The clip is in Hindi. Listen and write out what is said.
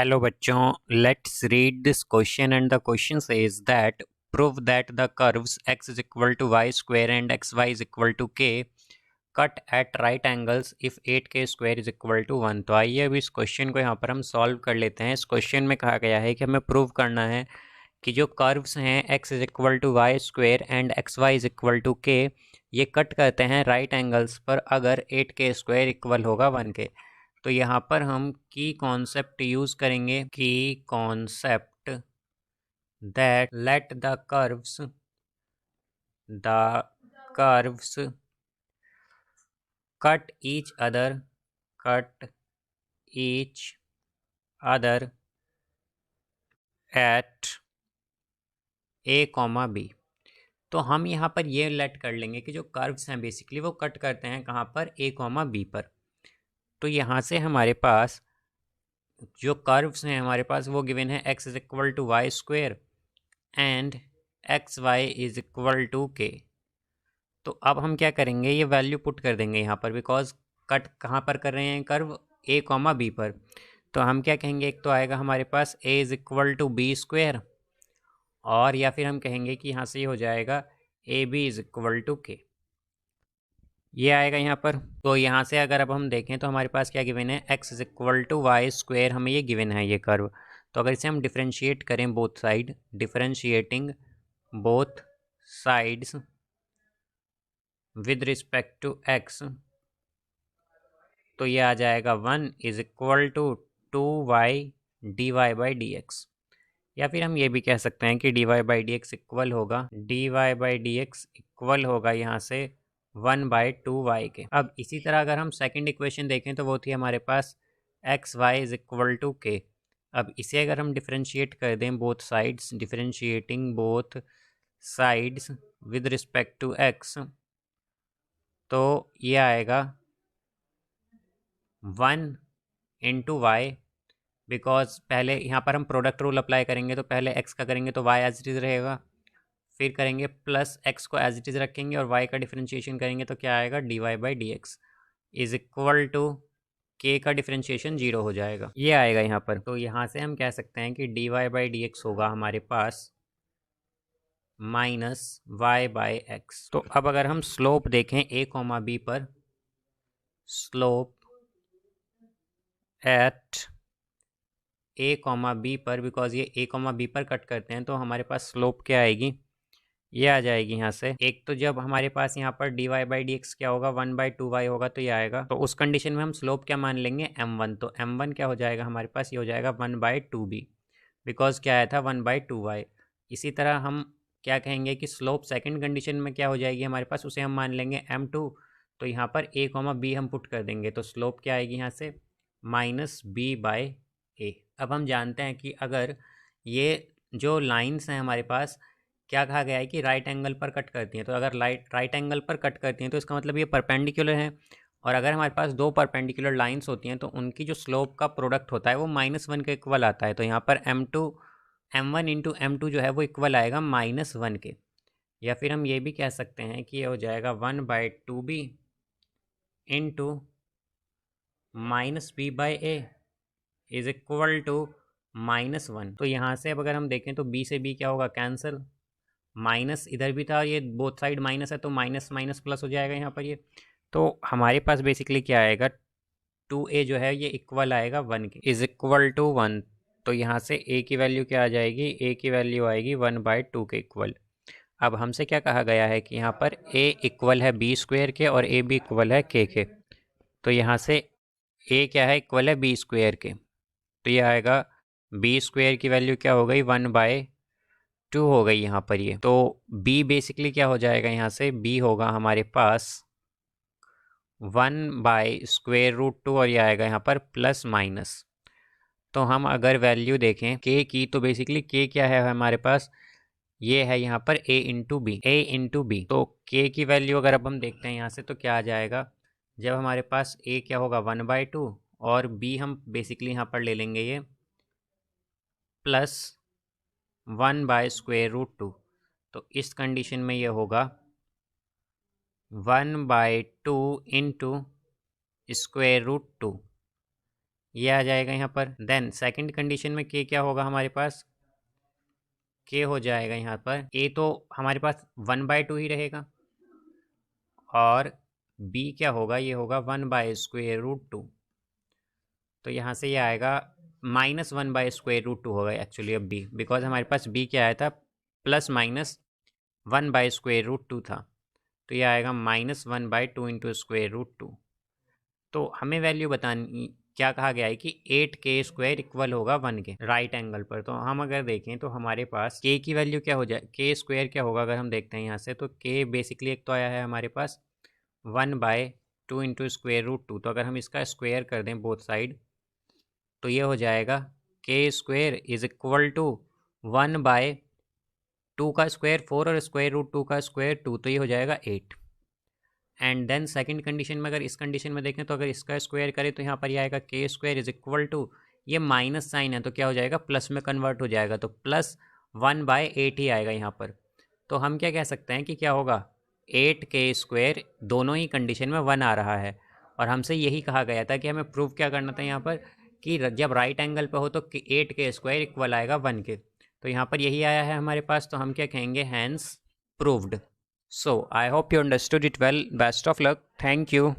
Hello बच्चों, let's read this question and the question says that prove that the curves x is equal to y square and xy is equal to k cut at right angles if 8k square is equal to 1। तो आइए अब इस क्वेश्चन को यहाँ पर हम सॉल्व कर लेते हैं। इस क्वेश्चन में कहा गया है कि हमें प्रूव करना है कि जो कर्व्स हैं x is equal to Y square and X Y is equal to K ये कट करते हैं राइट एंगल्स पर अगर 8k स्क्वायर इक्वल होगा 1 के। तो यहाँ पर हम की कॉन्सेप्ट यूज करेंगे, की concept that let the curves cut each other at A comma B. तो हम यहाँ पर ये लेट कर लेंगे कि जो कर्व्स हैं बेसिकली वो कट करते हैं कहाँ पर, ए कॉमा बी पर। तो यहाँ से हमारे पास जो कर्व्स हैं हमारे पास वो गिवन है x is equal to Y square and X Y is equal to K. तो अब हम क्या करेंगे, ये वैल्यू पुट कर देंगे यहाँ पर, बिकॉज कट कहाँ पर कर रहे हैं कर्व, a कॉमा बी पर। तो हम क्या कहेंगे, एक तो आएगा हमारे पास a is equal to B square, और या फिर हम कहेंगे कि यहाँ से ये हो जाएगा A B is equal to K, ये आएगा यहाँ पर। तो यहाँ से अगर अब हम देखें तो हमारे पास क्या गिवन है, x is equal to Y square, हमें ये गिवन है ये कर्व। तो अगर इसे हम डिफ्रेंशिएट करें both side, differentiating both sides with respect to x, तो ये आ जाएगा 1 is equal to 2y dy by D X. या फिर हम ये भी कह सकते हैं कि dy by D x equal होगा यहाँ से 1 बाई 2y के। अब इसी तरह अगर हम सेकंड इक्वेशन देखें तो वो थी हमारे पास X Y is equal to K. अब इसे अगर हम डिफ्रेंशिएट कर दें both sides, differentiating both sides with respect to x, तो ये आएगा 1 इंटू वाई, बिकॉज पहले यहाँ पर हम प्रोडक्ट रूल अप्लाई करेंगे तो पहले x का करेंगे तो y एज इट इज़ रहेगा, फिर करेंगे प्लस x को एज इट इज़ रखेंगे और y का डिफ्रेंशिएशन करेंगे तो क्या आएगा, dy by D X is equal to k का डिफ्रेंशिएशन 0 हो जाएगा, ये आएगा यहाँ पर। तो यहाँ से हम कह सकते हैं कि dy बाई डी एक्स होगा हमारे पास माइनस y बाई एक्स। तो अब अगर हम स्लोप देखें a कॉमा बी पर, slope at a comma B पर, बिकॉज ये a कॉमा बी पर कट करते हैं तो हमारे पास स्लोप क्या आएगी, ये आ जाएगी यहाँ से। एक तो जब हमारे पास यहाँ पर dy बाई डी एक्स क्या होगा, 1 बाई 2y होगा, तो ये आएगा। तो उस कंडीशन में हम स्लोप क्या मान लेंगे, m1। तो m1 क्या हो जाएगा हमारे पास, ये हो जाएगा 1 बाई 2b, बिकॉज क्या आया था 1 बाई 2y। इसी तरह हम क्या कहेंगे कि स्लोप सेकंड कंडीशन में क्या हो जाएगी हमारे पास, उसे हम मान लेंगे m2। तो यहाँ पर a कॉमा बी हम पुट कर देंगे तो स्लोप क्या आएगी यहाँ से, माइनस बी बाई ए। अब हम जानते हैं कि अगर ये जो लाइंस हैं हमारे पास, क्या कहा गया है कि राइट एंगल पर कट करती हैं, तो अगर राइट एंगल पर कट करती हैं तो इसका मतलब ये परपेंडिकुलर है। और अगर हमारे पास दो परपेंडिकुलर लाइंस होती हैं तो उनकी जो स्लोप का प्रोडक्ट होता है वो -1 के इक्वल आता है। तो यहाँ पर m1 इंटू m2 जो है वो इक्वल आएगा -1 के। या फिर हम ये भी कह सकते हैं कि ये हो जाएगा 1 by 2b into minus B by A is equal to -1। तो यहाँ से अब अगर हम देखें तो b से b क्या होगा, कैंसिल, माइनस इधर भी था, ये बोथ साइड माइनस है तो माइनस माइनस प्लस हो जाएगा यहाँ पर ये। तो हमारे पास बेसिकली क्या आएगा, 2a जो है ये इक्वल आएगा 1 के, इज इक्वल टू 1। तो यहाँ से a की वैल्यू क्या आ जाएगी, a की वैल्यू आएगी 1 बाई 2 के इक्वल। अब हमसे क्या कहा गया है कि यहाँ पर a इक्वल है b स्क्वेयर के और a भी इक्वल है k के। तो यहाँ से a क्या है, इक्वल है b स्क्वेयर के, तो ये आएगा b स्क्वेयर की वैल्यू क्या हो गई, 1 बाई 2 हो गई यहाँ पर ये। तो b बेसिकली क्या हो जाएगा, यहाँ से b होगा हमारे पास 1 बाई स्क्वेयर रूट 2 और ये आएगा यहाँ पर प्लस माइनस। तो हम अगर वैल्यू देखें k की तो बेसिकली k क्या है हमारे पास, ये है यहाँ पर a इंटू बी। तो k की वैल्यू अगर अब हम देखते हैं यहाँ से तो क्या आ जाएगा, जब हमारे पास a क्या होगा 1 बाई 2 और b हम बेसिकली यहाँ पर ले लेंगे ये प्लस 1 बाय स्क्वेयर रूट 2। तो इस कंडीशन में ये होगा 1 बाई 2 इंटू स्क्वेयर रूट 2 ये आ जाएगा यहाँ पर। देन सेकंड कंडीशन में के क्या होगा हमारे पास, के हो जाएगा यहाँ पर ए तो हमारे पास 1/2 ही रहेगा, और बी क्या होगा, ये होगा 1/√2। तो यहाँ से ये आएगा -1/√2 होगा एक्चुअली अब बी, बिकॉज हमारे पास बी क्या आया था, +-1/√2 था। तो ये आएगा -1/2 इंटू √2। तो हमें वैल्यू बतानी, क्या कहा गया है कि 8k² इक्वल होगा 1 के राइट एंगल पर। तो हम अगर देखें तो हमारे पास k की वैल्यू क्या हो जाए, k² क्या होगा अगर हम देखते हैं यहाँ से, तो k बेसिकली एक तो आया है हमारे पास 1/2 इंटू √2। तो अगर हम इसका स्क्वायर कर दें बोथ साइड, तो ये हो जाएगा k² इज इक्वल टू 1/2 का स्क्वायर 4 और √2 का स्क्वायर 2, तो ये हो जाएगा 8। एंड देन सेकंड कंडीशन में, अगर इस कंडीशन में देखें तो अगर इसका स्क्वायर करें तो यहाँ पर ये आएगा k² इज इक्वल टू, ये माइनस साइन है तो क्या हो जाएगा, प्लस में कन्वर्ट हो जाएगा, तो +1/8 ही आएगा यहाँ पर। तो हम क्या कह सकते हैं कि क्या होगा, 8k² दोनों ही कंडीशन में 1 आ रहा है। और हमसे यही कहा गया था कि हमें प्रूव क्या करना था यहाँ पर, कि जब राइट एंगल पर हो तो 8k² इक्वल आएगा 1 के। तो यहाँ पर यही आया है हमारे पास, तो हम क्या कहेंगे, hence proved. So I hope you understood it well. Best of luck. Thank you.